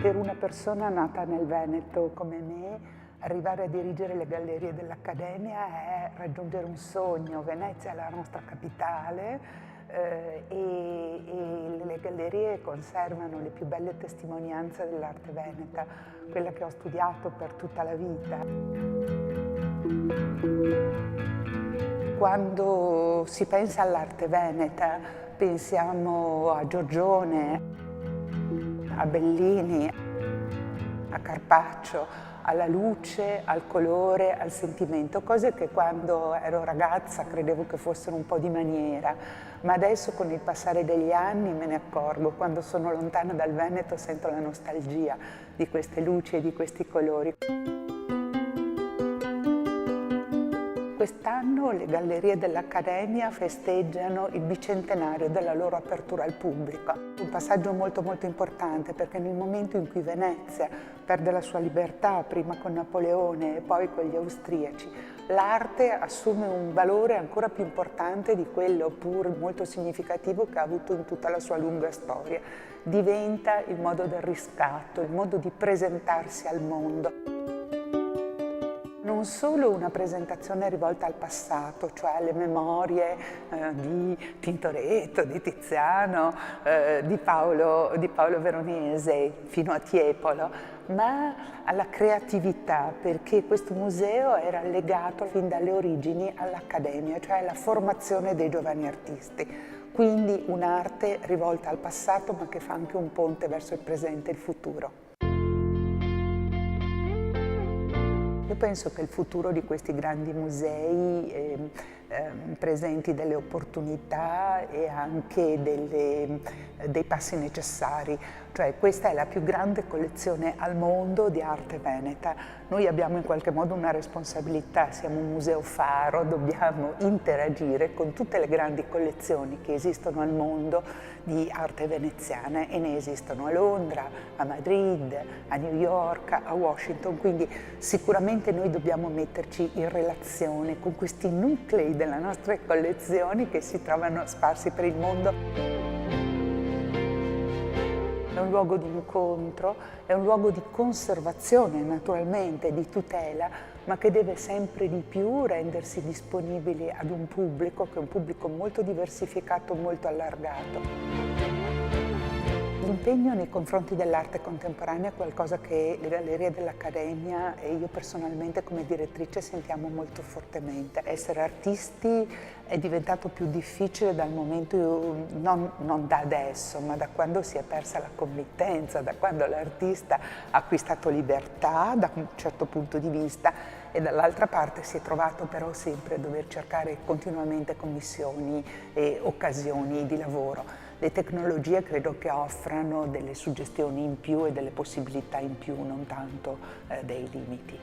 Per una persona nata nel Veneto come me, arrivare a dirigere le gallerie dell'Accademia è raggiungere un sogno. Venezia è la nostra capitale e le gallerie conservano le più belle testimonianze dell'arte veneta, quella che ho studiato per tutta la vita. Quando si pensa all'arte veneta, pensiamo a Giorgione, a Bellini, a Carpaccio, alla luce, al colore, al sentimento, cose che quando ero ragazza credevo che fossero un po' di maniera, ma adesso con il passare degli anni me ne accorgo, quando sono lontana dal Veneto sento la nostalgia di queste luci e di questi colori. Quest'anno le gallerie dell'Accademia festeggiano il bicentenario della loro apertura al pubblico. Un passaggio molto importante, perché nel momento in cui Venezia perde la sua libertà, prima con Napoleone e poi con gli austriaci, l'arte assume un valore ancora più importante di quello pur molto significativo che ha avuto in tutta la sua lunga storia. Diventa il modo del riscatto, il modo di presentarsi al mondo. Non solo una presentazione rivolta al passato, cioè alle memorie di Tintoretto, di Tiziano, di Paolo Veronese fino a Tiepolo, ma alla creatività, perché questo museo era legato fin dalle origini all'Accademia, cioè alla formazione dei giovani artisti. Quindi un'arte rivolta al passato, ma che fa anche un ponte verso il presente e il futuro. Io penso che il futuro di questi grandi musei presenti delle opportunità e anche dei passi necessari. Cioè, questa è la più grande collezione al mondo di arte veneta. Noi abbiamo in qualche modo una responsabilità, siamo un museo faro, dobbiamo interagire con tutte le grandi collezioni che esistono al mondo di arte veneziana, e ne esistono a Londra, a Madrid, a New York, a Washington, quindi sicuramente noi dobbiamo metterci in relazione con questi nuclei delle nostre collezioni che si trovano sparsi per il mondo. È un luogo di incontro, è un luogo di conservazione naturalmente, di tutela, ma che deve sempre di più rendersi disponibili ad un pubblico che è un pubblico molto diversificato, molto allargato. L'impegno nei confronti dell'arte contemporanea è qualcosa che le gallerie dell'Accademia e io personalmente come direttrice sentiamo molto fortemente. Essere artisti è diventato più difficile dal momento, non da adesso, ma da quando si è persa la committenza, da quando l'artista ha acquistato libertà da un certo punto di vista e dall'altra parte si è trovato però sempre a dover cercare continuamente commissioni e occasioni di lavoro. Le tecnologie credo che offrano delle suggestioni in più e delle possibilità in più, non tanto dei limiti.